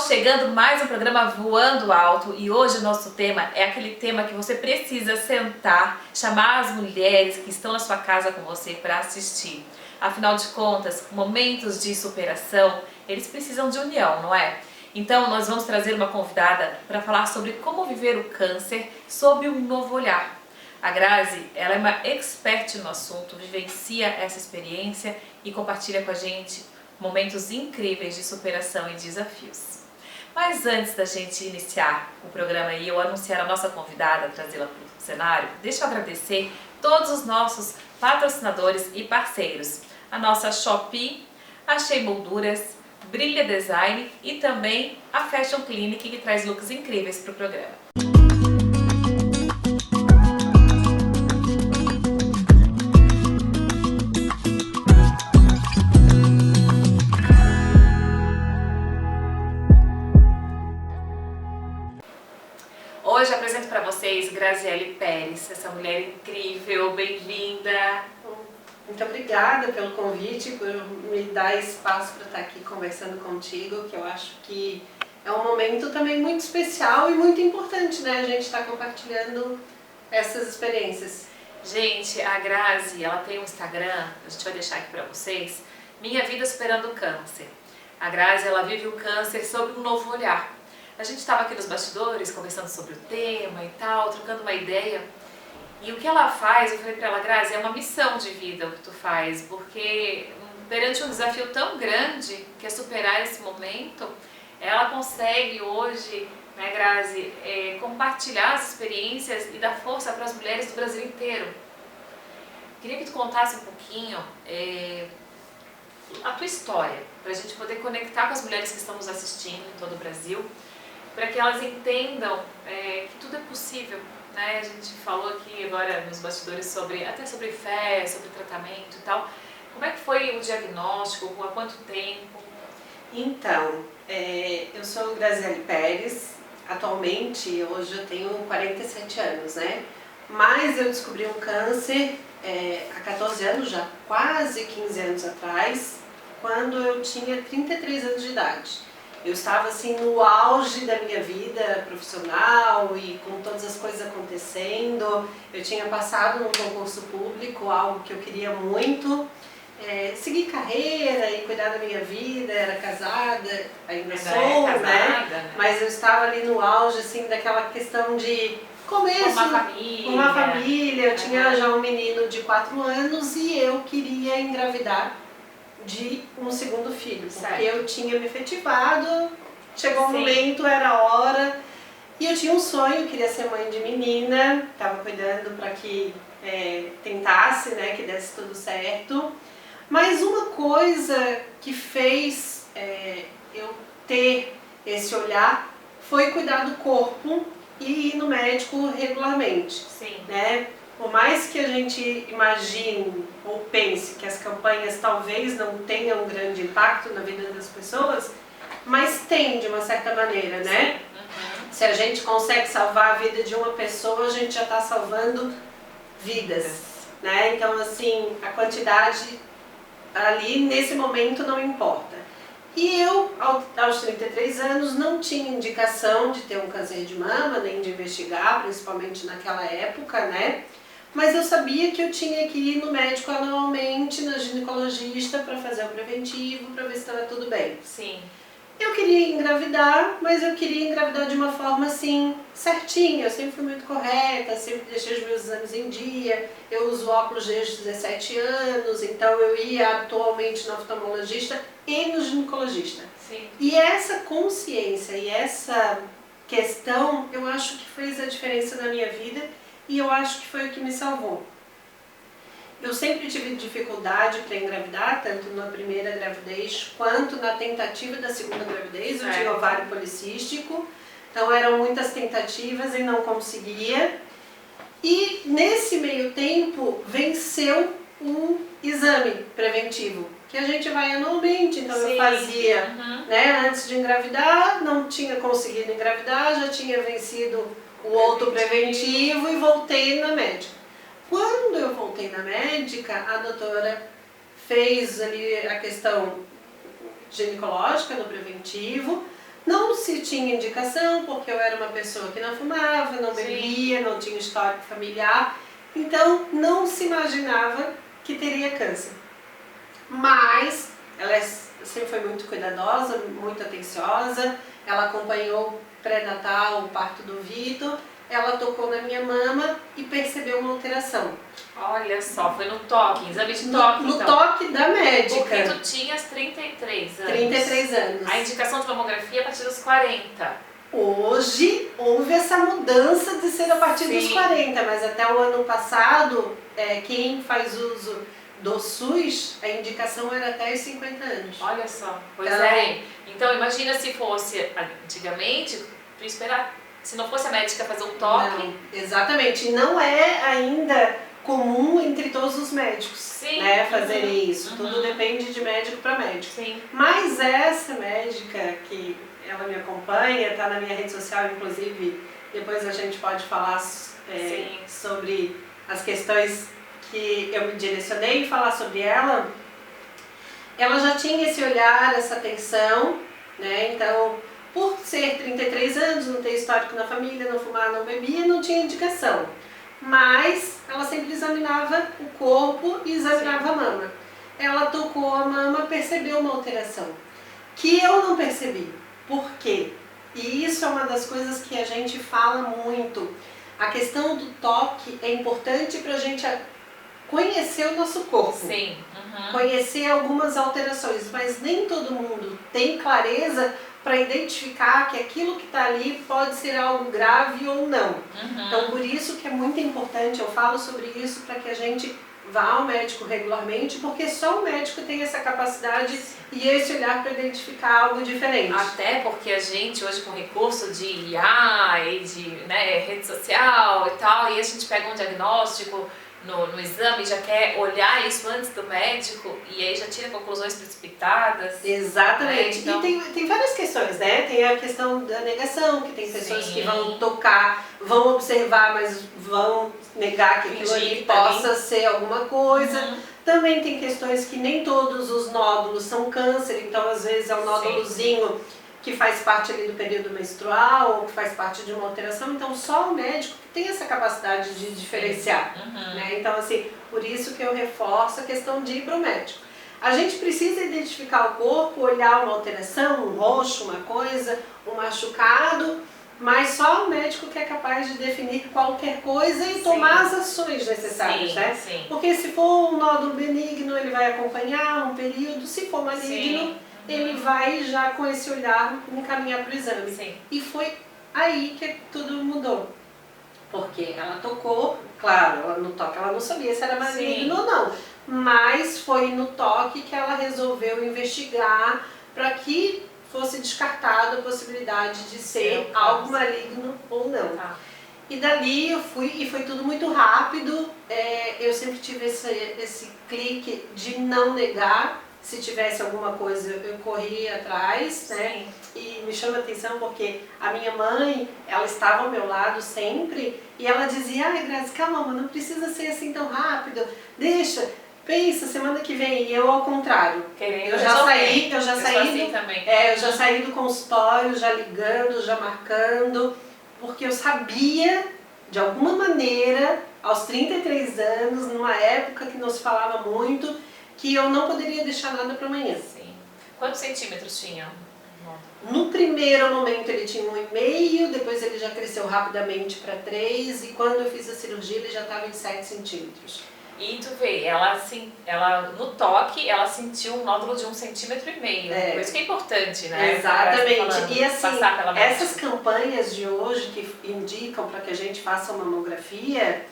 chegando mais um programa Voando Alto e hoje o nosso tema é aquele tema que você precisa sentar, chamar as mulheres que estão na sua casa com você para assistir. Afinal de contas, momentos de superação, eles precisam de união, não é? Então nós vamos trazer uma convidada para falar sobre como viver o câncer sob um novo olhar. A Grazi, ela é uma expert no assunto, vivencia essa experiência e compartilha com a gente momentos incríveis de superação e desafios. Mas antes da gente iniciar o programa e eu anunciar a nossa convidada, trazê-la para o cenário, deixa eu agradecer todos os nossos patrocinadores e parceiros. A nossa Shopee, a Shea Molduras, Brilha Design e também a Fashion Clinic, que traz looks incríveis para o programa. Hoje apresento para vocês Graziele Pérez, essa mulher incrível, bem-vinda. Muito obrigada pelo convite, por me dar espaço para estar aqui conversando contigo, que eu acho que é um momento também muito especial e muito importante, né? A gente está compartilhando essas experiências. Gente, a Grazi, ela tem um Instagram, a gente vai deixar aqui para vocês, Minha Vida Superando o Câncer. A Grazi, ela vive o câncer sob um novo olhar. A gente estava aqui nos bastidores conversando sobre o tema e tal, trocando uma ideia. E o que ela faz, eu falei para ela, Grazi, é uma missão de vida o que tu faz, porque perante um desafio tão grande que é superar esse momento, ela consegue hoje, né, Grazi, compartilhar as experiências e dar força para as mulheres do Brasil inteiro. Queria que tu contasse um pouquinho a tua história, para a gente poder conectar com as mulheres que estão nos assistindo em todo o Brasil, para que elas entendam que tudo é possível, né? A gente falou aqui agora nos bastidores até sobre fé, sobre tratamento e tal. Como é que foi o diagnóstico? Há quanto tempo? Então, eu sou Graziele Pérez. Atualmente, hoje eu tenho 47 anos, né? Mas eu descobri um câncer há 14 anos, já quase 15 anos atrás, quando eu tinha 33 anos de idade. Eu estava assim no auge da minha vida profissional e com todas as coisas acontecendo. Eu tinha passado num concurso público, algo que eu queria muito, seguir carreira e cuidar da minha vida. Era casada, ainda sou, casada, né? Mas eu estava ali no auge assim daquela questão de começo, com uma família. Eu tinha já um menino de 4 anos e eu queria engravidar de um segundo filho, porque eu tinha me efetivado, chegou um momento, era a hora, e eu tinha um sonho, queria ser mãe de menina, estava cuidando para que tentasse, né, que desse tudo certo. Mas uma coisa que fez eu ter esse olhar foi cuidar do corpo e ir no médico regularmente. Sim. Né? Por mais que a gente imagine ou pense que as campanhas talvez não tenham um grande impacto na vida das pessoas, mas tem de uma certa maneira, né? Uhum. Se a gente consegue salvar a vida de uma pessoa, a gente já está salvando vidas, né? Então, assim, a quantidade ali nesse momento não importa. E eu, aos 33 anos, não tinha indicação de ter um câncer de mama, nem de investigar, principalmente naquela época, né? Mas eu sabia que eu tinha que ir no médico anualmente, na ginecologista, para fazer o preventivo, para ver se estava tudo bem. Sim. Eu queria engravidar, mas eu queria engravidar de uma forma assim, certinha. Eu sempre fui muito correta, sempre deixei os meus exames em dia. Eu uso óculos desde os 17 anos, então eu ia atualmente no oftalmologista e no ginecologista. Sim. E essa consciência e essa questão, eu acho que fez a diferença na minha vida. E eu acho que foi o que me salvou. Eu sempre tive dificuldade para engravidar, tanto na primeira gravidez quanto na tentativa da segunda gravidez. Eu tinha ovário policístico, então eram muitas tentativas e não conseguia. E nesse meio tempo venceu um exame preventivo, que a gente vai anualmente, então eu fazia, né, antes de engravidar, não tinha conseguido engravidar, já tinha vencido o outro preventivo e voltei na médica. Quando eu voltei na médica, a doutora fez ali a questão ginecológica no preventivo, não se tinha indicação, porque eu era uma pessoa que não fumava, não bebia, não tinha histórico familiar, então não se imaginava que teria câncer. Mas ela sempre foi muito cuidadosa, muito atenciosa, ela acompanhou pré-natal, o parto do Vitor, ela tocou na minha mama e percebeu uma alteração. Olha só, foi no toque, exame de toque. No toque da médica. Porque tu tinhas 33 anos. 33 anos. A indicação de mamografia é a partir dos 40. Hoje houve essa mudança de ser a partir Sim. dos 40, mas até o ano passado, quem faz uso do SUS, a indicação era até os 50 anos. Olha só, pois Então, é. Então imagina se fosse antigamente, tu esperar, se não fosse a médica fazer um toque. Não, exatamente, não é ainda comum entre todos os médicos, Sim. né, fazerem isso. Tudo depende de médico para médico. Sim. Mas essa médica que ela me acompanha, está na minha rede social, inclusive depois a gente pode falar sobre as questões que eu me direcionei e falar sobre ela. Ela já tinha esse olhar, essa atenção, né? Então, por ser 33 anos, não ter histórico na família, não fumar, não bebia, não tinha indicação. Mas ela sempre examinava o corpo e examinava a mama. Ela tocou a mama, percebeu uma alteração, que eu não percebi. Por quê? E isso é uma das coisas que a gente fala muito. A questão do toque é importante para a gente conhecer o nosso corpo. Sim. Conhecer algumas alterações, mas nem todo mundo tem clareza para identificar que aquilo que está ali pode ser algo grave ou não. Então, por isso que é muito importante, eu falo sobre isso para que a gente vá ao médico regularmente, porque só o médico tem essa capacidade e esse olhar para identificar algo diferente. Até porque a gente hoje com recurso de IA e de rede social e tal, e a gente pega um diagnóstico no exame, já quer olhar isso antes do médico e aí já tira conclusões precipitadas. Exatamente. Então... E tem várias questões, né? Tem a questão da negação, que tem pessoas que vão tocar, vão observar, mas vão negar que aquilo ali possa ser alguma coisa. Também tem questões que nem todos os nódulos são câncer, então às vezes é um nódulozinho que faz parte ali do período menstrual ou que faz parte de uma alteração, então só o médico que tem essa capacidade de diferenciar. Né? Então assim, por isso que eu reforço a questão de ir para o médico. A gente precisa identificar o corpo, olhar uma alteração, um roxo, uma coisa, um machucado, mas só o médico que é capaz de definir qualquer coisa e tomar as ações necessárias, né? Porque se for um nódulo benigno, ele vai acompanhar um período, se for maligno, ele vai já com esse olhar encaminhar para o exame. E foi aí que tudo mudou. Porque ela tocou, claro, no toque ela não sabia se era maligno ou não, mas foi no toque que ela resolveu investigar para que fosse descartada a possibilidade de ser algo maligno ou não. E dali eu fui, e foi tudo muito rápido, eu sempre tive esse clique de não negar. Se tivesse alguma coisa, eu corria atrás, né? E me chama a atenção porque a minha mãe, ela estava ao meu lado sempre e ela dizia: ai, Grazi, calma, não precisa ser assim tão rápido, deixa, pensa, semana que vem. E eu ao contrário, eu já saí do consultório, já ligando, já marcando, porque eu sabia, de alguma maneira, aos 33 anos, numa época que não se falava muito, que eu não poderia deixar nada para amanhã. Quantos centímetros tinha? No primeiro momento ele tinha 1,5, depois ele já cresceu rapidamente para 3 e quando eu fiz a cirurgia ele já estava em 7 centímetros. E tu vê, ela no toque, ela sentiu um nódulo de 1,5 centímetro. Por isso que é importante, né? Exatamente. E assim, essas campanhas de hoje que indicam para que a gente faça uma mamografia,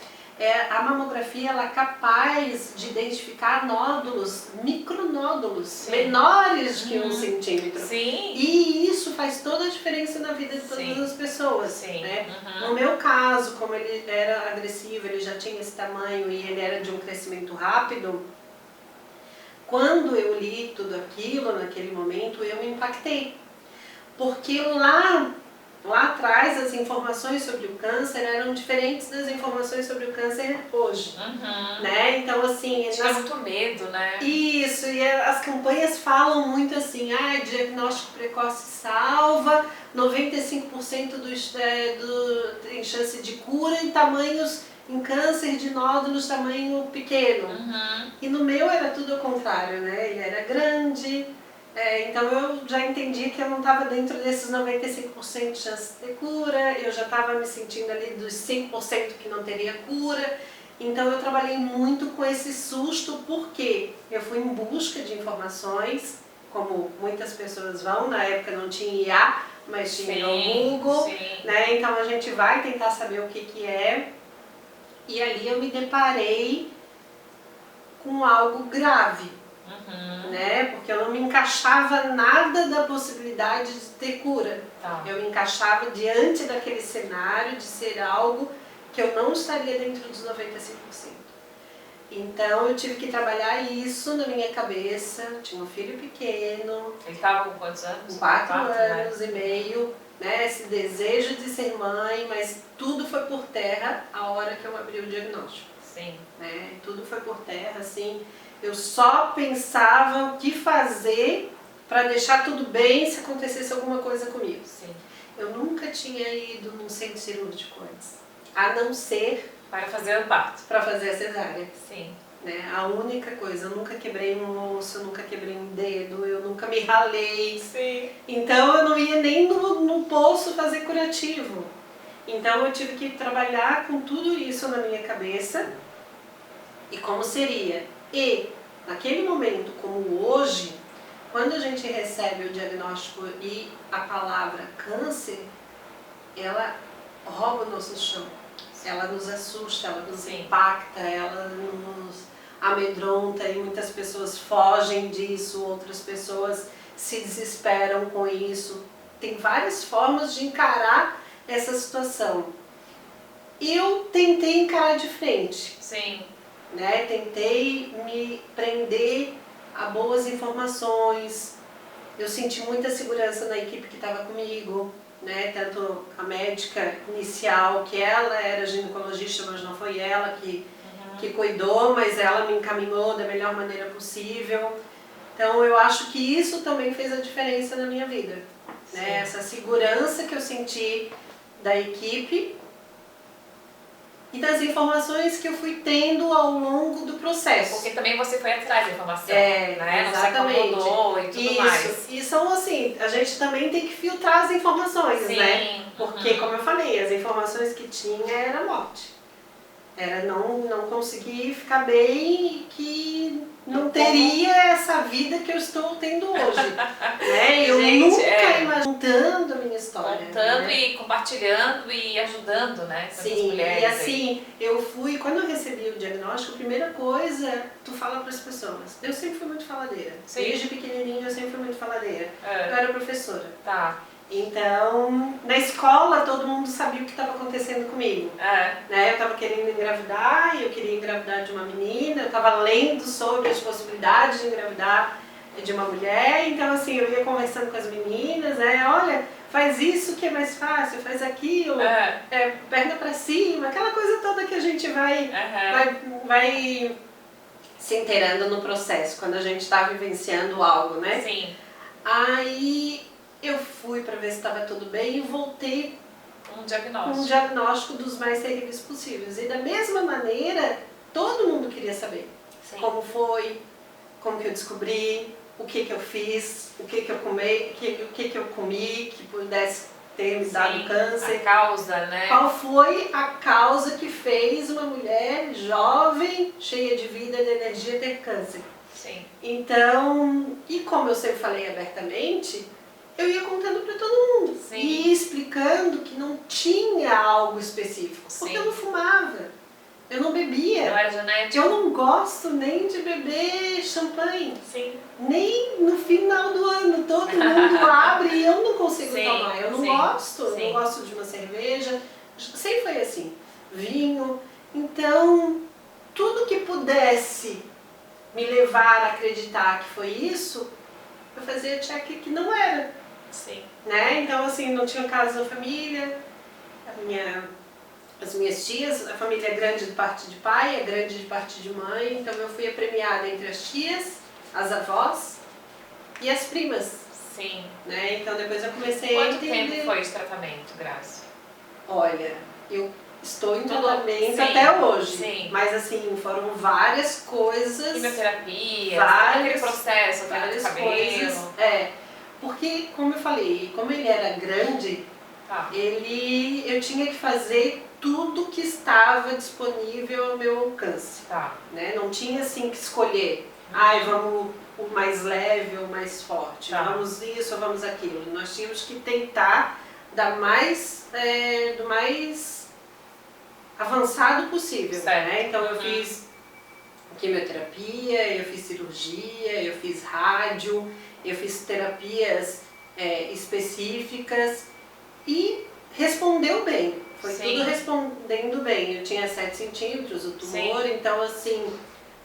a mamografia ela é capaz de identificar nódulos, micronódulos, menores que 1 centímetro. E isso faz toda a diferença na vida de todas as pessoas. Né? No meu caso, como ele era agressivo, ele já tinha esse tamanho e ele era de um crescimento rápido, quando eu li tudo aquilo, naquele momento, eu me impactei. Porque lá atrás as informações sobre o câncer eram diferentes das informações sobre o câncer hoje, né? Então assim... Tinha muito medo, né? Isso, e as campanhas falam muito assim, diagnóstico precoce salva, 95% tem chance de cura em tamanhos, em câncer de nódulos tamanho pequeno. E no meu era tudo ao contrário, né? Ele era grande, então eu já entendi que eu não estava dentro desses 95% de chance de ter cura, eu já estava me sentindo ali dos 5% que não teria cura. Então eu trabalhei muito com esse susto, porque eu fui em busca de informações, como muitas pessoas vão, na época não tinha IA, mas tinha o Google, né? Então a gente vai tentar saber o que é. E ali eu me deparei com algo grave, né? Porque eu não me encaixava nada da possibilidade de ter cura. Eu me encaixava diante daquele cenário de ser algo que eu não estaria dentro dos 95%. Então eu tive que trabalhar isso na minha cabeça. Tinha um filho pequeno. Ele estava com quantos anos? Com 4 anos e meio, né? Esse desejo de ser mãe, mas tudo foi por terra a hora que eu abri o diagnóstico. Sim. Né? Tudo foi por terra, assim. Eu só pensava o que fazer para deixar tudo bem se acontecesse alguma coisa comigo. Sim. Eu nunca tinha ido num centro cirúrgico antes, a não ser para fazer o parto. Para fazer a cesárea. Sim. Né? A única coisa, eu nunca quebrei um osso, eu nunca quebrei um dedo, eu nunca me ralei. Sim. Então eu não ia nem no poço fazer curativo. Então eu tive que trabalhar com tudo isso na minha cabeça e como seria. E naquele momento, como hoje, quando a gente recebe o diagnóstico e a palavra câncer, ela rouba o nosso chão. Ela nos assusta, ela nos impacta, ela nos amedronta e muitas pessoas fogem disso, outras pessoas se desesperam com isso. Tem várias formas de encarar essa situação. Eu tentei encarar de frente. Sim. Né? Tentei me prender a boas informações. Eu senti muita segurança na equipe que estava comigo. Né, tanto a médica inicial, que ela era ginecologista, mas não foi ela que cuidou, mas ela me encaminhou da melhor maneira possível. Então eu acho que isso também fez a diferença na minha vida. Né? Essa segurança que eu senti da equipe e das informações que eu fui tendo ao longo do processo. Porque também você foi atrás da informação, né? Exatamente. Não se acomodou e tudo mais. E são assim, a gente também tem que filtrar as informações, né? Porque, como eu falei, as informações que tinha era morte. Era não conseguir ficar bem e que não teria essa vida que eu estou tendo hoje. Né? Eu nunca imaginando a minha história. Contando, né? E compartilhando e ajudando, né? Sim, mulheres e assim, eu fui, quando eu recebi o diagnóstico, a primeira coisa, tu fala para as pessoas. Eu sempre fui muito faladeira. Desde pequenininha eu sempre fui muito faladeira. Eu era professora. Tá. Então, na escola todo mundo sabia o que estava acontecendo comigo. Né? Eu estava querendo engravidar, eu queria engravidar de uma menina, eu estava lendo sobre as possibilidades de engravidar de uma mulher, então assim, eu ia conversando com as meninas, né? Olha, faz isso que é mais fácil, faz aquilo, perna pra cima, aquela coisa toda que a gente vai se inteirando no processo, quando a gente está vivenciando algo, né? Sim. Aí eu fui para ver se estava tudo bem e voltei com um diagnóstico dos mais terríveis possíveis. E da mesma maneira, todo mundo queria saber como foi, como que eu descobri, o que eu fiz, o que eu comi, que pudesse ter me dado câncer. A causa, né? Qual foi a causa que fez uma mulher jovem, cheia de vida e de energia, ter câncer? Sim. Então, e como eu sempre falei abertamente, eu ia contando para todo mundo. Sim. E ia explicando que não tinha algo específico. Porque eu não fumava, eu não bebia. Não era genético. Eu não gosto nem de beber champanhe. Sim. Nem no final do ano, todo mundo abre e eu não consigo tomar. Eu não gosto, eu não gosto de uma cerveja. Sempre foi assim. Vinho. Então, tudo que pudesse me levar a acreditar que foi isso, eu fazia check que não era. Sim. Né? Então, assim, não tinha casa da família, as minhas tias, a família é grande de parte de pai, é grande de parte de mãe, então eu fui a premiada entre as tias, as avós e as primas. Sim. Né? Então depois eu comecei Quanto a entender. tempo foi de tratamento, Graça? Olha, eu estou em Tudo- tratamento sim, até hoje. sim. Mas assim, foram várias coisas. Quimioterapia, aquele várias, processo, queda de várias cabelo. coisas. Porque, como eu falei, como ele era grande, Tá. eu tinha que fazer tudo que estava disponível ao meu alcance. Tá. Né? Não tinha assim que escolher. Ai, vamos o mais leve ou mais forte. Tá. Vamos isso ou vamos aquilo. Nós tínhamos que tentar do mais avançado possível. Né? Então eu fiz quimioterapia, eu fiz cirurgia, eu fiz rádio, eu fiz terapias específicas e respondeu bem. Foi tudo respondendo bem. Eu tinha 7 centímetros o tumor, então assim,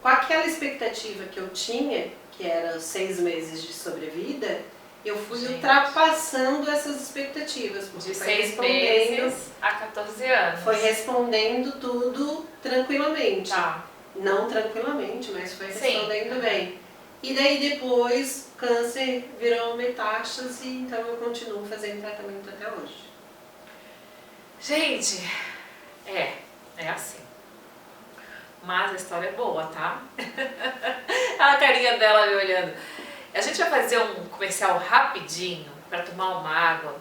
com aquela expectativa que eu tinha, que era 6 meses de sobrevida, eu fui ultrapassando essas expectativas. De 6 meses a 14 anos. Foi respondendo tudo tranquilamente. Tá. Não tranquilamente, mas foi respondendo bem. E daí depois, câncer virou metástase, então eu continuo fazendo tratamento até hoje. Gente, é assim. Mas a história é boa, tá? A carinha dela me olhando. A gente vai fazer um comercial rapidinho para tomar uma água,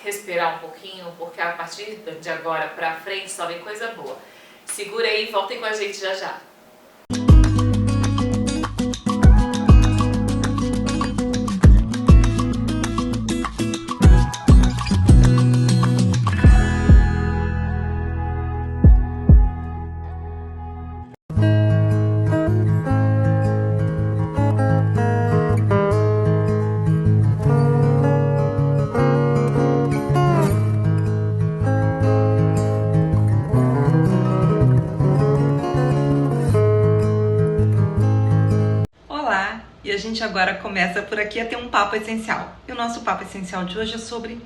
respirar um pouquinho, porque a partir de agora pra frente só vem coisa boa. Segura aí e voltem com a gente já já. E a gente agora começa por aqui a ter um papo essencial. E o nosso papo essencial de hoje é sobre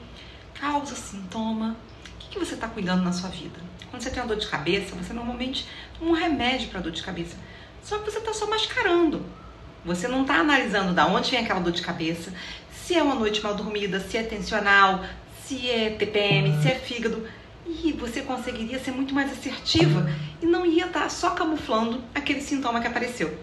causa, sintoma, o que você está cuidando na sua vida. Quando você tem uma dor de cabeça, você normalmente toma um remédio para dor de cabeça. Só que você está só mascarando. Você não está analisando de onde vem aquela dor de cabeça, se é uma noite mal dormida, se é tensional, se é TPM, se é fígado. E você conseguiria ser muito mais assertiva e não ia estar só camuflando aquele sintoma que apareceu.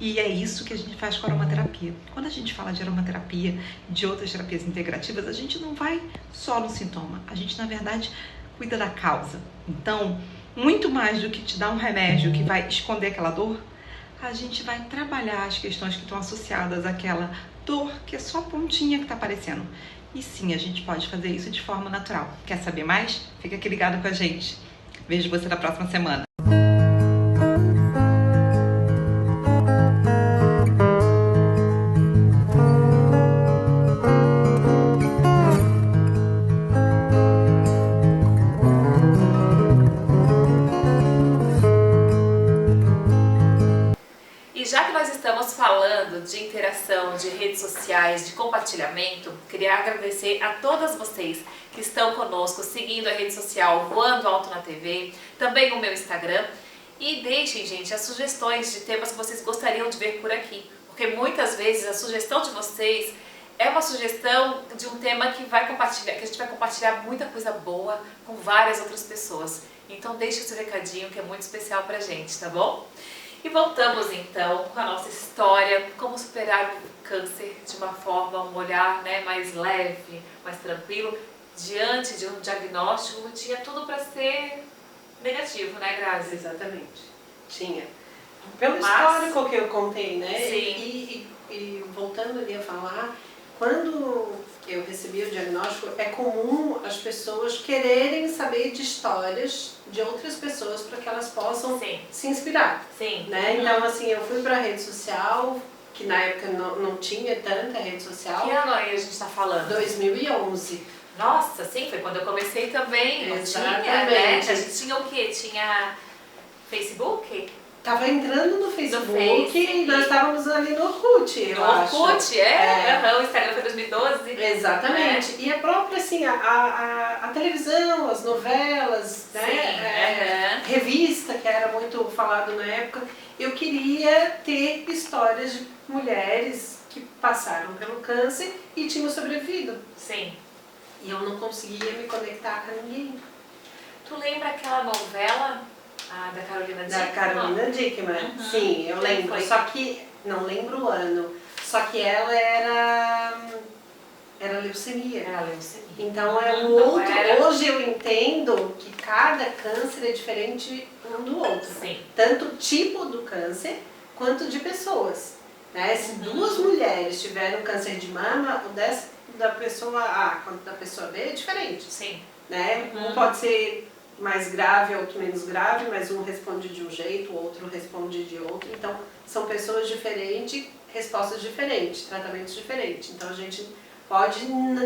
E é isso que a gente faz com a aromaterapia. Quando a gente fala de aromaterapia, de outras terapias integrativas, a gente não vai só no sintoma. A gente, na verdade, cuida da causa. Então, muito mais do que te dar um remédio que vai esconder aquela dor, a gente vai trabalhar as questões que estão associadas àquela dor que é só a pontinha que está aparecendo. E sim, a gente pode fazer isso de forma natural. Quer saber mais? Fica aqui ligado com a gente. Vejo você na próxima semana. Falando de interação, de redes sociais, de compartilhamento, queria agradecer a todas vocês que estão conosco, seguindo a rede social Voando Alto na TV, também o meu Instagram. E deixem, gente, as sugestões de temas que vocês gostariam de ver por aqui, porque muitas vezes a sugestão de vocês é uma sugestão de um tema que a gente vai compartilhar muita coisa boa com várias outras pessoas. Então deixe o seu recadinho que é muito especial pra gente, tá bom? E voltamos então com a nossa história, como superar o câncer de uma forma, um olhar mais leve, mais tranquilo, diante de um diagnóstico que tinha tudo para ser negativo, né, Grazi? Exatamente, tinha. Pelo histórico que eu contei, né? Sim. E voltando ali a falar, quando eu recebi o diagnóstico, é comum as pessoas quererem saber de histórias de outras pessoas para que elas possam se inspirar. Sim. Né? Então, assim, eu fui para a rede social, que na época não tinha tanta rede social. Que ano aí a gente está falando? 2011. Nossa, sim, foi quando eu comecei também. Não Exatamente. tinha, né? A gente tinha o quê? Tinha Facebook? Tava entrando no Facebook e nós estávamos ali no Orkut, eu acho. No Orkut, o Instagram foi 2012. Exatamente. E a própria, assim, a televisão, as novelas, né? Revista, que era muito falado na época. Eu queria ter histórias de mulheres que passaram pelo câncer e tinham sobrevivido. Sim. E eu não conseguia me conectar com ninguém. Tu lembra aquela novela da Carolina Dickman? Da Carolina Dickman, sim, eu lembro. Só que, não lembro o ano, só que ela era leucemia. Era leucemia. Então é um Então outro. era- Hoje eu entendo que cada câncer é diferente um do outro. Sim. Tanto o tipo do câncer quanto de pessoas. Né? Se duas mulheres tiveram câncer de mama, o da pessoa A quanto da pessoa B é diferente. Sim. Né? Um pode ser mais grave, outro menos grave, mas um responde de um jeito, o outro responde de outro. Então, são pessoas diferentes, respostas diferentes, tratamentos diferentes. Então, a gente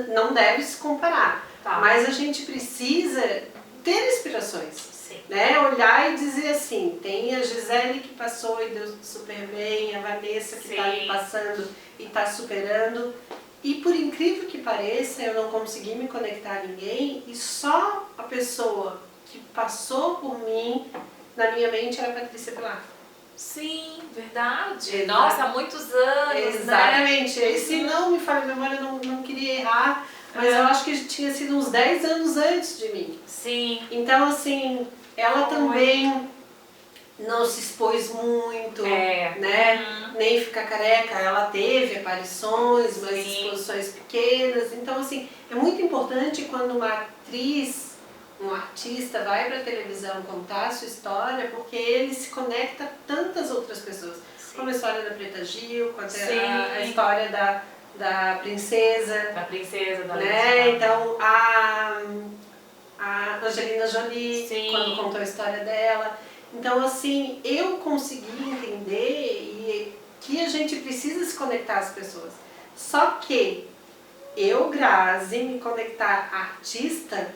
não deve se comparar. Tá. Mas a gente precisa ter inspirações. Sim. Né? Olhar e dizer assim, tem a Gisele que passou e deu super bem, a Vanessa que está Sim. passando e está superando. E por incrível que pareça, eu não consegui me conectar a ninguém e só a pessoa que passou por mim, na minha mente, era a Patrícia Pilar. Sim, verdade. Exato. Nossa, há muitos anos, Exatamente. né? E se não me falha a memória, eu não queria errar, mas eu acho que tinha sido uns 10 anos antes de mim. Sim. Então, assim, ela também não se expôs muito, né? Nem ficar careca. Ela teve aparições, mas exposições pequenas. Então, assim, é muito importante quando uma atriz, um artista vai para a televisão contar a sua história, porque ele se conecta a tantas outras pessoas. Sim. Como a história da Preta Gil, quanto a história da princesa. Da princesa, da né? Então, a Angelina Jolie, Sim. quando contou a história dela. Então, assim, eu consegui entender que a gente precisa se conectar às pessoas. Só que eu, Grazi, me conectar artista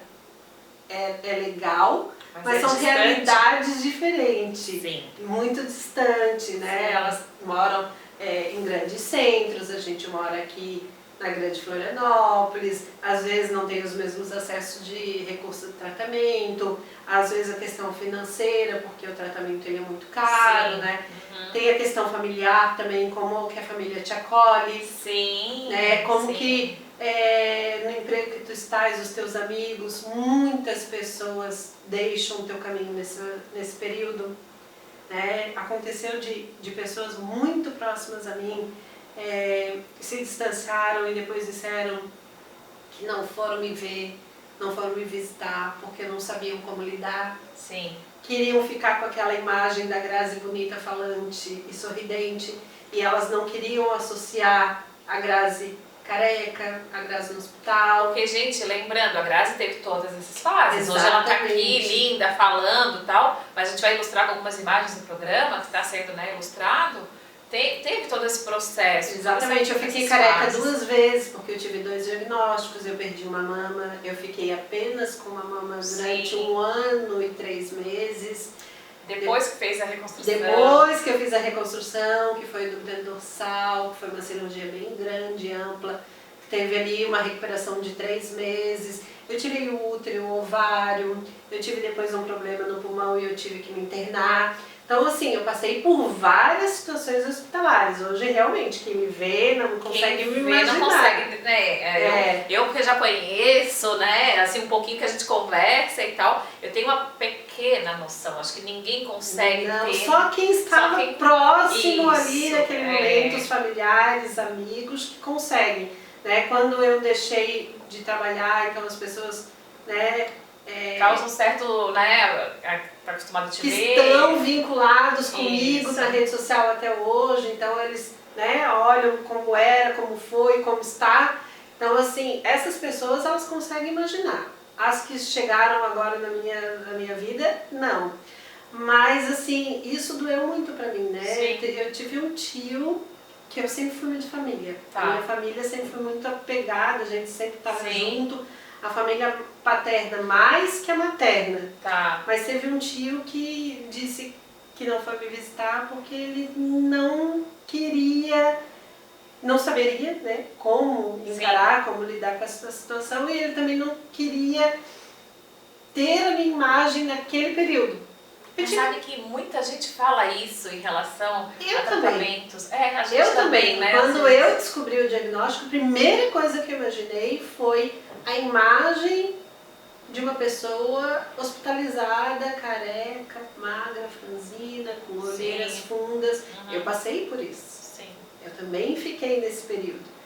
é legal, mas são distante. realidades diferentes. Sim. Muito distante, né? Sim. Elas moram em grandes centros, a gente mora aqui na Grande Florianópolis, às vezes não tem os mesmos acessos de recurso de tratamento, às vezes a questão financeira, porque o tratamento ele é muito caro, Sim. né? Tem a questão familiar também, como que a família te acolhe, Sim. né? Como Sim. que no emprego que tu estás, os teus amigos, muitas pessoas deixam o teu caminho nesse período. Né? Aconteceu de pessoas muito próximas a mim, se distanciaram e depois disseram que não foram me ver, não foram me visitar porque não sabiam como lidar. Sim. Queriam ficar com aquela imagem da Grazi bonita, falante e sorridente, e elas não queriam associar a Grazi careca, a Grazi no hospital. Porque, gente, lembrando, a Grazi teve todas essas fases. Hoje ela tá aqui, linda, falando e tal, mas a gente vai ilustrar com algumas imagens no programa, que está sendo, né, ilustrado. Teve todo esse processo. Exatamente, eu fiquei careca 2 vezes, porque eu tive 2 diagnósticos, eu perdi uma mama, eu fiquei apenas com uma mama durante 1 ano e 3 meses. Depois que fez a reconstrução. Depois que eu fiz a reconstrução, que foi do grande dorsal, que foi uma cirurgia bem grande, ampla, teve ali uma recuperação de 3 meses. Eu tirei o útero, o ovário, eu tive depois um problema no pulmão e eu tive que me internar. Então, assim, eu passei por várias situações hospitalares. Hoje, realmente, quem me vê não consegue me imaginar. Não consegue, né? Eu porque já conheço, né? Assim, um pouquinho que a gente conversa e tal, eu tenho uma pequena noção. Acho que ninguém consegue ter. Só quem estava próximo ali naquele momento, os É. familiares, amigos, que conseguem. Né? Quando eu deixei de trabalhar, então as pessoas, né? Causa um certo, né? Tá acostumado a te que ver. estão vinculados comigo Isso. na rede social até hoje, então eles, né, olham como era, como foi, como está. Então, assim, essas pessoas, elas conseguem imaginar. As que chegaram agora na minha vida, não. Mas, assim, isso doeu muito pra mim, né? Sim. Eu tive um tio que eu sempre fui muito de família. Tá. A minha família sempre foi muito apegada, a gente sempre estava Sim. junto. A família paterna mais que a materna. Tá. Mas teve um tio que disse que não foi me visitar porque ele não queria, não saberia, né, como encarar, como lidar com essa situação, e ele também não queria ter a minha imagem naquele período. Mas sabe que muita gente fala isso em relação a tratamentos. A gente eu também, né? Quando eu descobri o diagnóstico, a primeira coisa que eu imaginei foi a imagem de uma pessoa hospitalizada, careca, magra, franzina, com olheiras fundas. Eu passei por isso. Sim. Eu também fiquei nesse período.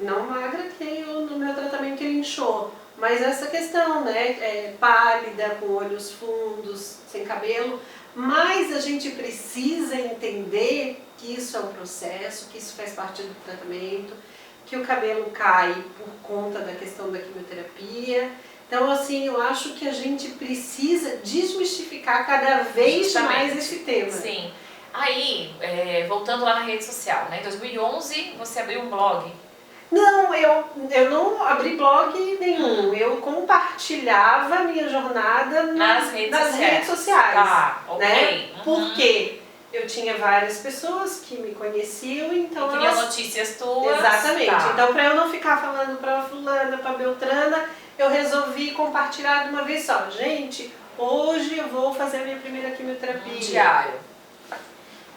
Não magra, que no meu tratamento ele inchou. Mas essa questão, né, pálida, com olhos fundos, sem cabelo, mas a gente precisa entender que isso é um processo, que isso faz parte do tratamento, que o cabelo cai por conta da questão da quimioterapia. Então, assim, eu acho que a gente precisa desmistificar cada vez mais esse tema. Sim. Aí, voltando lá na rede social, né, em 2011 você abriu um blog. Não, eu não abri blog nenhum. Eu compartilhava a minha jornada nas redes sociais. Tá, ok. Né? Porque eu tinha várias pessoas que me conheciam, então queriam notícias tuas. Exatamente. Tá. Então, para eu não ficar falando para fulana, para Beltrana, eu resolvi compartilhar de uma vez só. Gente, hoje eu vou fazer a minha primeira quimioterapia. Diário.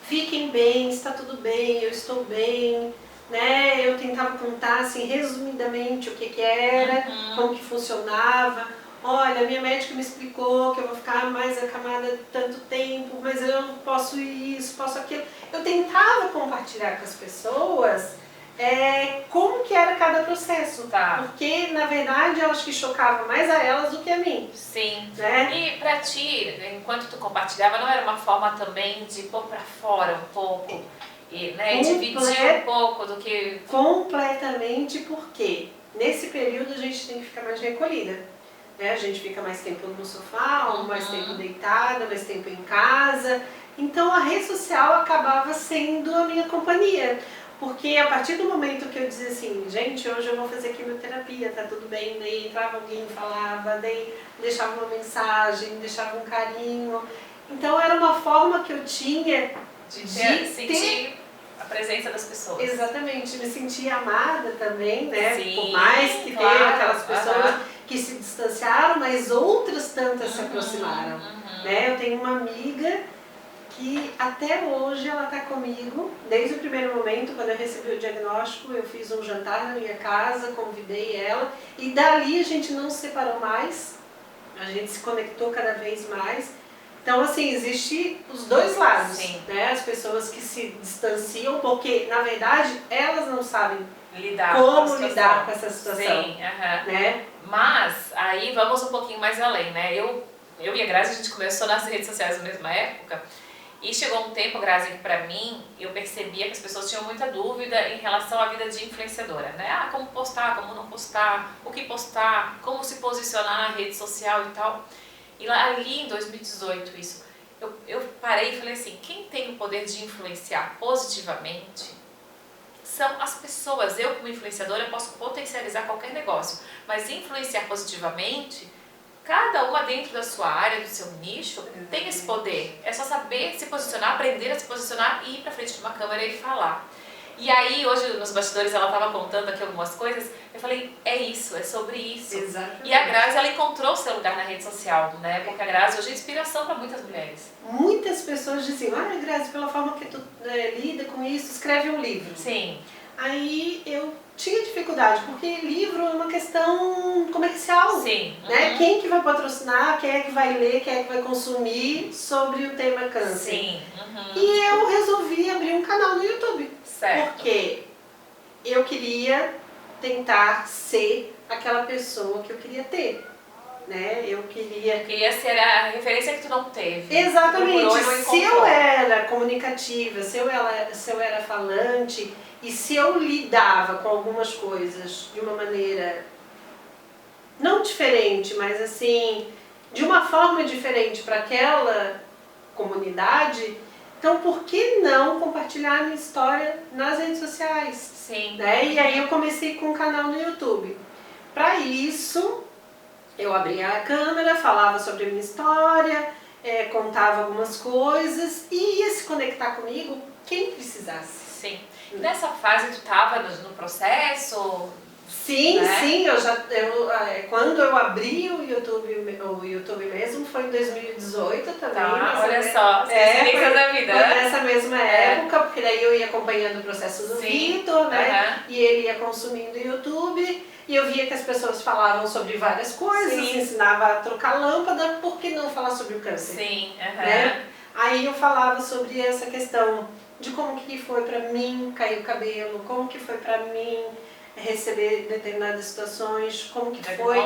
Fiquem bem, está tudo bem, eu estou bem. Né? Eu tentava contar assim, resumidamente o que era, como que funcionava. Olha, minha médica me explicou que eu vou ficar mais acamada tanto tempo, mas eu posso isso, posso aquilo. Eu tentava compartilhar com as pessoas como que era cada processo. Tá. Porque, na verdade, eu acho que chocava mais a elas do que a mim. Sim. Né? E pra ti, enquanto tu compartilhava, não era uma forma também de pôr pra fora um pouco? E dividir um pouco do que... Completamente, porque nesse período a gente tem que ficar mais recolhida. Né? A gente fica mais tempo no sofá, mais tempo deitada, mais tempo em casa. Então a rede social acabava sendo a minha companhia. Porque a partir do momento que eu dizia assim, gente, hoje eu vou fazer quimioterapia, tá tudo bem, daí entrava alguém, falava, daí deixava uma mensagem, deixava um carinho. Então era uma forma que eu tinha de sentir a presença das pessoas. Exatamente, me sentir amada também, né? Sim, por mais que tenha aquelas pessoas que se distanciaram, mas outras tantas se aproximaram. Né? Eu tenho uma amiga que até hoje ela está comigo, desde o primeiro momento, quando eu recebi o diagnóstico, eu fiz um jantar na minha casa, convidei ela, e dali a gente não se separou mais, a gente se conectou cada vez mais. Então, assim, existe os dois lados, né? As pessoas que se distanciam, porque, na verdade, elas não sabem como lidar com essa situação. Sim, né? Mas, aí vamos um pouquinho mais além, né? Eu e a Grazi, a gente começou nas redes sociais na mesma época, e chegou um tempo, Grazi, que pra mim, eu percebia que as pessoas tinham muita dúvida em relação à vida de influenciadora, né? Como postar, como não postar, o que postar, como se posicionar na rede social e tal. E lá, ali em 2018, isso, eu parei e falei assim, quem tem o poder de influenciar positivamente são as pessoas. Eu, como influenciadora, posso potencializar qualquer negócio, mas influenciar positivamente, cada uma dentro da sua área, do seu nicho, tem esse poder. É só saber se posicionar, aprender a se posicionar e ir pra frente de uma câmera e falar. E aí, hoje, nos bastidores, ela estava contando aqui algumas coisas, eu falei, é isso, é sobre isso. Exatamente. E a Grazi, ela encontrou o seu lugar na rede social, né? Porque a Grazi hoje é inspiração para muitas mulheres. Muitas pessoas dizem, olha, Grazi, pela forma que tu lida com isso, escreve um livro. Sim. Aí eu tinha dificuldade, porque livro é uma questão comercial. Sim. Né? Quem que vai patrocinar, quem é que vai ler, quem é que vai consumir sobre o tema câncer. Sim. E eu resolvi abrir um canal no YouTube. Certo. Porque eu queria tentar ser aquela pessoa que eu queria ter. Né? Eu queria ser a referência que tu não teve. Exatamente. Se eu era comunicativa, se eu era falante e se eu lidava com algumas coisas de uma maneira não diferente, mas assim, de uma forma diferente para aquela comunidade, então por que não compartilhar a minha história nas redes sociais? Sim. Né? E aí eu comecei com um canal no YouTube. Para isso, eu abria a câmera, falava sobre a minha história, contava algumas coisas e ia se conectar comigo quem precisasse. Sim. E nessa fase tu estava no processo Sim, né? sim, quando eu abri o YouTube mesmo foi em 2018 também. Tá, olha só, coincidências da vida. Foi nessa mesma época, porque daí eu ia acompanhando o processo do Vitor, né? E ele ia consumindo o YouTube, e eu via que as pessoas falavam sobre várias coisas, ensinava a trocar lâmpada, por que não falar sobre o câncer? Sim, né? Aí eu falava sobre essa questão de como que foi pra mim cair o cabelo, como que foi pra mim receber determinadas situações, como que foi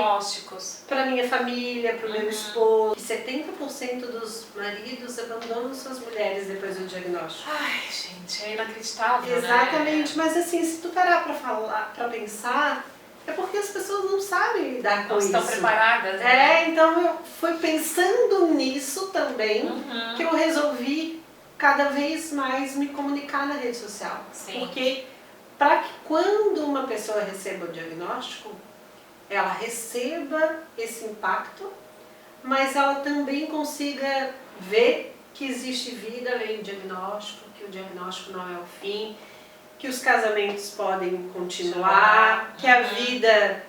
para minha família, para o meu esposo. 70% dos maridos abandonam suas mulheres depois do diagnóstico. Ai, gente, é inacreditável, Exatamente, né? Mas assim, se tu parar para pensar, é porque as pessoas não sabem lidar com isso. Não estão preparadas, né? Então eu fui pensando nisso também, que eu resolvi cada vez mais me comunicar na rede social. Sim. Porque para que quando uma pessoa receba o diagnóstico, ela receba esse impacto, mas ela também consiga ver que existe vida além do diagnóstico, que o diagnóstico não é o fim, que os casamentos podem continuar, que a vida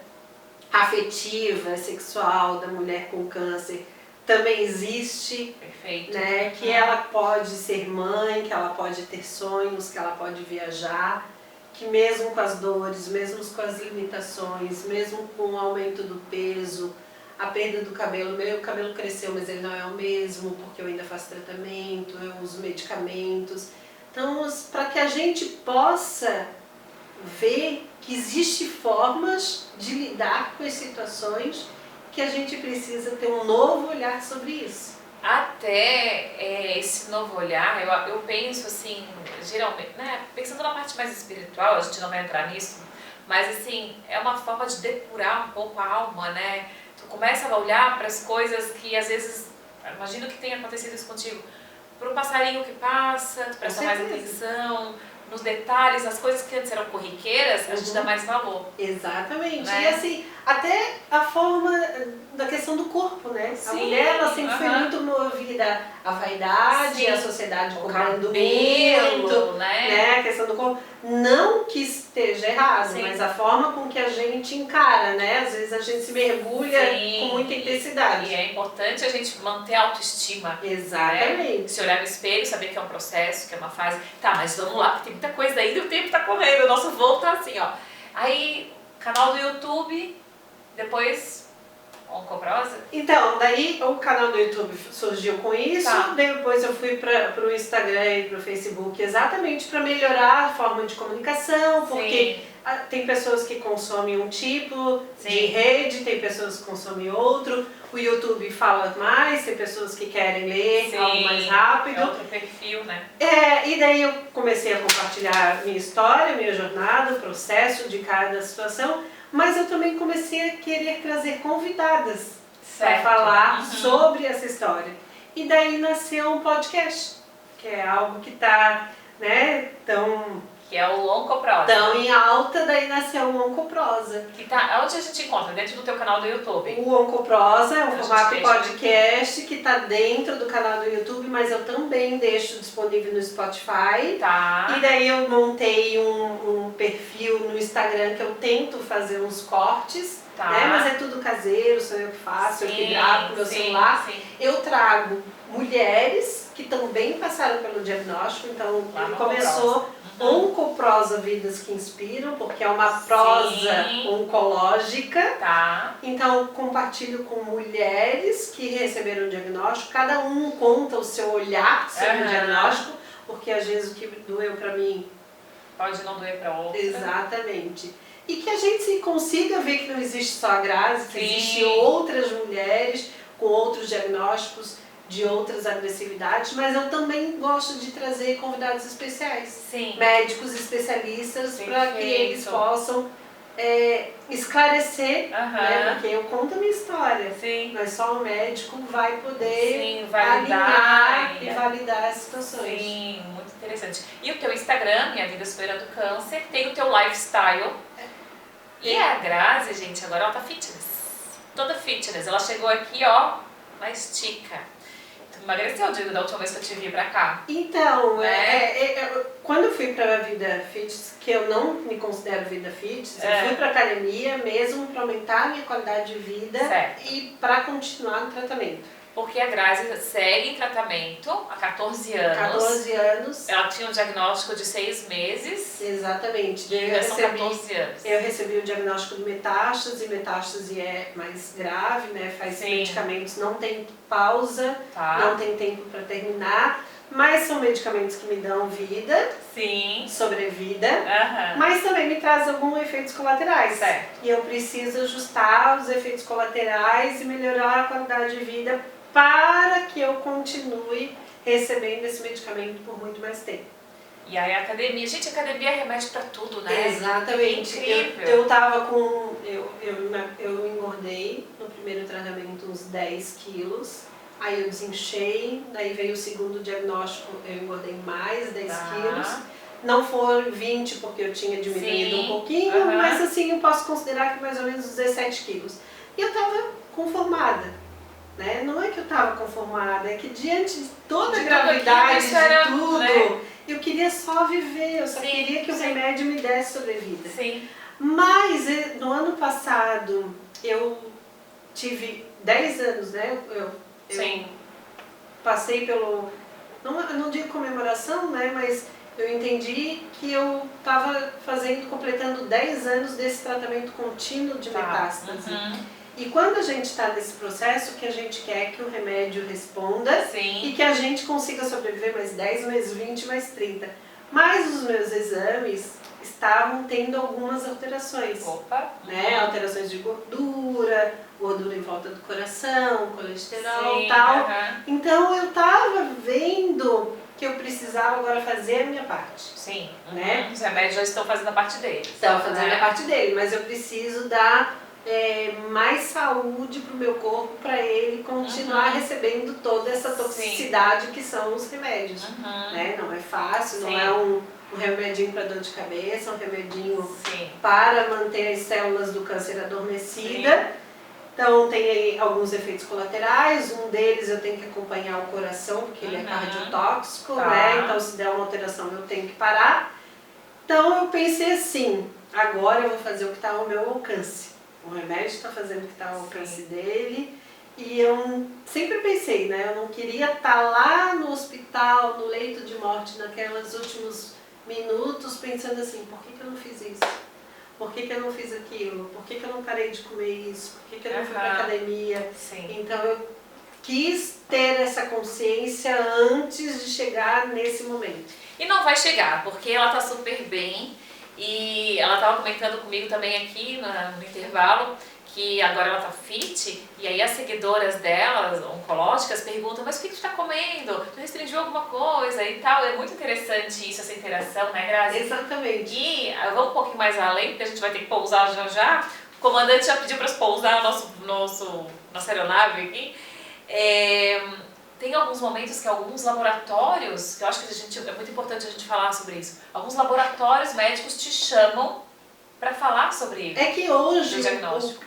afetiva, sexual da mulher com câncer também existe. Perfeito. Né? Que ela pode ser mãe, que ela pode ter sonhos, que ela pode viajar, que mesmo com as dores, mesmo com as limitações, mesmo com o aumento do peso, a perda do cabelo, meu cabelo cresceu, mas ele não é o mesmo, porque eu ainda faço tratamento, eu uso medicamentos. Então, para que a gente possa ver que existem formas de lidar com as situações, que a gente precisa ter um novo olhar sobre isso. Até esse novo olhar, eu penso assim, geralmente, né, pensando na parte mais espiritual, a gente não vai entrar nisso, mas assim, é uma forma de depurar um pouco a alma, né? Tu começa a olhar para as coisas que às vezes, imagino que tenha acontecido isso contigo, para o passarinho que passa, tu presta mais atenção, nos detalhes, nas coisas que antes eram corriqueiras, a gente dá mais valor. Exatamente. Né? E assim, até a forma da questão do corpo, né? Sim. A mulher, ela sempre foi muito movida à vaidade, à sociedade cobrando muito, né? A questão do corpo. Não que esteja errado, mas a forma com que a gente encara, né? Às vezes a gente se mergulha com muita intensidade. E é importante a gente manter a autoestima. Exatamente. Né? Se olhar no espelho, saber que é um processo, que é uma fase. Tá, mas vamos lá, porque tem muita coisa ainda, o tempo tá correndo, o nosso voo tá assim, ó. Aí, canal do YouTube, depois Oncoprosa? Então, daí o canal do YouTube surgiu com isso, depois eu fui para o Instagram e para o Facebook exatamente para melhorar a forma de comunicação, porque tem pessoas que consomem um tipo de rede, tem pessoas que consomem outro, o YouTube fala mais, tem pessoas que querem ler algo mais rápido. É outro perfil, né? E daí eu comecei a compartilhar minha história, minha jornada, o processo de cada situação, mas eu também comecei a querer trazer convidadas para falar sobre essa história. E daí nasceu um podcast, que é algo que está, né, que é o Oncoprosa. Tão em alta, daí nasceu o Oncoprosa. Que tá, onde a gente encontra? Dentro do teu canal do YouTube? O Oncoprosa é um formato podcast que está dentro do canal do YouTube, mas eu também deixo disponível no Spotify. E daí eu montei um perfil no Instagram que eu tento fazer uns cortes, né? Mas é tudo caseiro, sou eu que faço, eu que gravo com meu celular. Eu trago mulheres que também passaram pelo diagnóstico, então começou Oncoprosa Vidas que Inspiram, porque é uma prosa oncológica. Então compartilho com mulheres que receberam o diagnóstico, cada um conta o seu olhar sobre o diagnóstico, porque às vezes o que doeu pra mim pode não doer pra outra. Exatamente. E que a gente consiga ver que não existe só a Grazi, que existem outras mulheres com outros diagnósticos, de outras agressividades, mas eu também gosto de trazer convidados especiais, médicos especialistas, para que eles possam esclarecer, né? Porque eu conto a minha história, mas só o médico vai poder alinhar e validar as situações. Sim, muito interessante. E o teu Instagram, Minha Vida Superando o Câncer, tem o teu lifestyle. E a Grazi, gente, agora ela tá fitness, toda fitness. Ela chegou aqui, ó, na estica. Emagreceu, digo, da última vez que eu te vi pra cá. Então, Né? quando eu fui pra vida fitness, que eu não me considero vida fitness, eu fui pra academia mesmo pra aumentar a minha qualidade de vida e pra continuar no tratamento. Porque a Grazi segue em tratamento há 14 anos. 14 anos. Ela tinha um diagnóstico de 6 meses. Exatamente. E são 14 anos. Eu recebi o diagnóstico de metástase, e metástase é mais grave, né? Faz medicamentos, não tem pausa, não tem tempo para terminar, mas são medicamentos que me dão vida, sobrevida, mas também me trazem alguns efeitos colaterais. E eu preciso ajustar os efeitos colaterais e melhorar a qualidade de vida para que eu continue recebendo esse medicamento por muito mais tempo. E aí a academia, gente, a academia é remédio pra tudo, né? Exatamente. Incrível. Eu tava com, eu engordei no primeiro tratamento uns 10 quilos, aí eu desinchei, daí veio o segundo diagnóstico, eu engordei mais 10 quilos. Não foram 20 porque eu tinha diminuído um pouquinho, mas assim eu posso considerar que mais ou menos 17 quilos. E eu tava conformada. Né? Não é que eu estava conformada, é que diante de toda a gravidade de tudo, eu queria só viver, eu só queria que o remédio me desse sobrevida. Mas no ano passado eu tive 10 anos, né? Eu passei pelo, não digo comemoração, né? Mas eu entendi que eu estava completando 10 anos desse tratamento contínuo de metástase. E quando a gente está nesse processo, que a gente quer que o remédio responda e que a gente consiga sobreviver mais 10, mais 20, mais 30. Mas os meus exames estavam tendo algumas alterações. Né? Alterações de gordura em volta do coração, colesterol e tal. Então eu estava vendo que eu precisava agora fazer a minha parte. Né? Os remédios já estão fazendo a parte deles. Estão fazendo a parte dele, mas eu preciso dar mais saúde para o meu corpo, para ele continuar recebendo toda essa toxicidade que são os remédios. Né? Não é fácil, não é um remedinho para dor de cabeça, um remedinho para manter as células do câncer adormecidas. Então tem aí alguns efeitos colaterais, um deles eu tenho que acompanhar o coração, porque ele é cardiotóxico, né? Então se der uma alteração eu tenho que parar. Então eu pensei assim, agora eu vou fazer o que está ao meu alcance. O remédio está fazendo o que está ao alcance dele. E eu sempre pensei, né? Eu não queria estar lá no hospital, no leito de morte, naqueles últimos minutos, pensando assim, por que eu não fiz isso? Por que eu não fiz aquilo? Por que eu não parei de comer isso? Por que eu não fui para a academia? Então eu quis ter essa consciência antes de chegar nesse momento. E não vai chegar, porque ela está super bem. E ela estava comentando comigo também aqui no intervalo que agora ela tá fit, e aí as seguidoras dela, oncológicas, perguntam, mas o que tu tá comendo? Tu restringiu alguma coisa e tal? É muito interessante isso, essa interação, né, Grazi? Exatamente. E vamos um pouquinho mais além, porque a gente vai ter que pousar já já. O comandante já pediu para pousar nossa aeronave aqui. Tem alguns momentos que alguns laboratórios, que eu acho que é muito importante a gente falar sobre isso, alguns laboratórios médicos te chamam para falar sobre É que hoje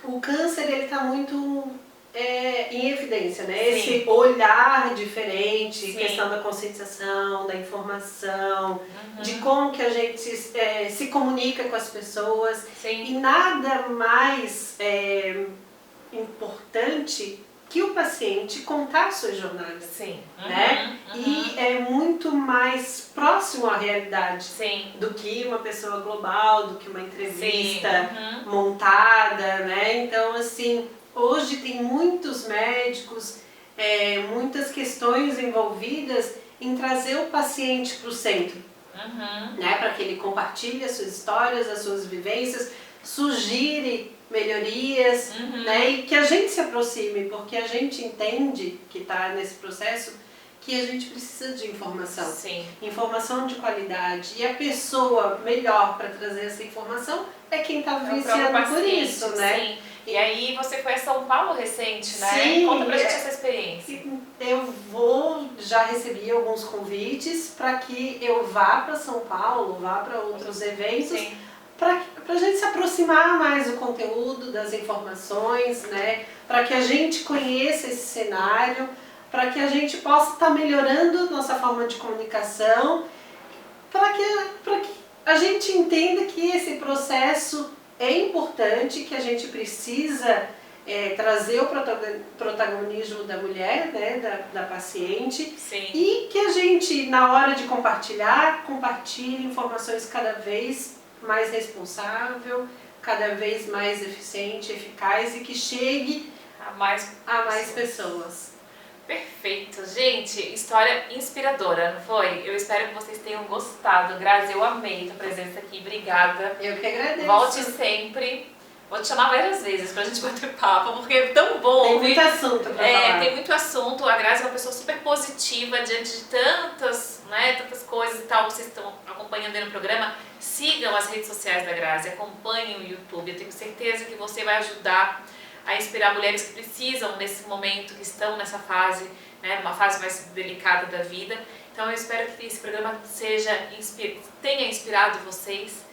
o câncer ele está muito em evidência, né? Sim. Esse olhar diferente, Sim. questão da conscientização, da informação, de como que a gente se comunica com as pessoas. Sim. E nada mais importante que o paciente contar a sua jornada. Sim. Né? E é muito mais próximo à realidade Sim. do que uma pessoa global, do que uma entrevista montada, né? Então, assim, hoje tem muitos médicos, muitas questões envolvidas em trazer o paciente para o centro, né? Para que ele compartilhe as suas histórias, as suas vivências, sugire melhorias, né? E que a gente se aproxime, porque a gente entende que está nesse processo que a gente precisa de informação. Sim. Informação de qualidade. E a pessoa melhor para trazer essa informação é quem está vivenciando por isso, né? Sim. E aí você foi a São Paulo recente, né? Sim, conta pra gente essa experiência. Eu já recebi alguns convites para que eu vá para São Paulo, vá para outros eventos, para a gente se aproximar mais do conteúdo, das informações, né? Para que a gente conheça esse cenário. para que a gente possa estar melhorando nossa forma de comunicação, para que a gente entenda que esse processo é importante, que a gente precisa trazer o protagonismo da mulher, né, da paciente. Sim. E que a gente, na hora de compartilhar, compartilhe informações cada vez mais responsável, cada vez mais eficiente, eficaz e que chegue A mais pessoas. Perfeito, gente, história inspiradora, não foi? Eu espero que vocês tenham gostado. Grazi, eu amei tua presença aqui, obrigada. Eu que agradeço. Volte sempre. Vou te chamar várias vezes pra gente bater papo, porque é tão bom. Tem muito assunto pra falar. Tem muito assunto. A Grazi é uma pessoa super positiva diante de tantas coisas e tal. Vocês estão acompanhando aí no programa. Sigam as redes sociais da Grazi, acompanhem o YouTube. Eu tenho certeza que você vai ajudar a inspirar mulheres que precisam nesse momento, que estão nessa fase, né, numa fase mais delicada da vida. Então eu espero que esse programa tenha inspirado vocês.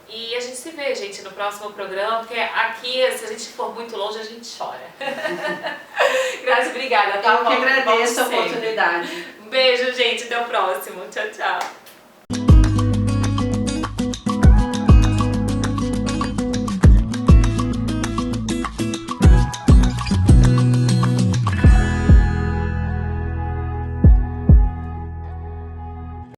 E a gente se vê, gente, no próximo programa, porque aqui, se a gente for muito longe, a gente chora. Grazi, obrigada. Tá? Eu que agradeço a oportunidade. Um beijo, gente. Até o próximo. Tchau, tchau.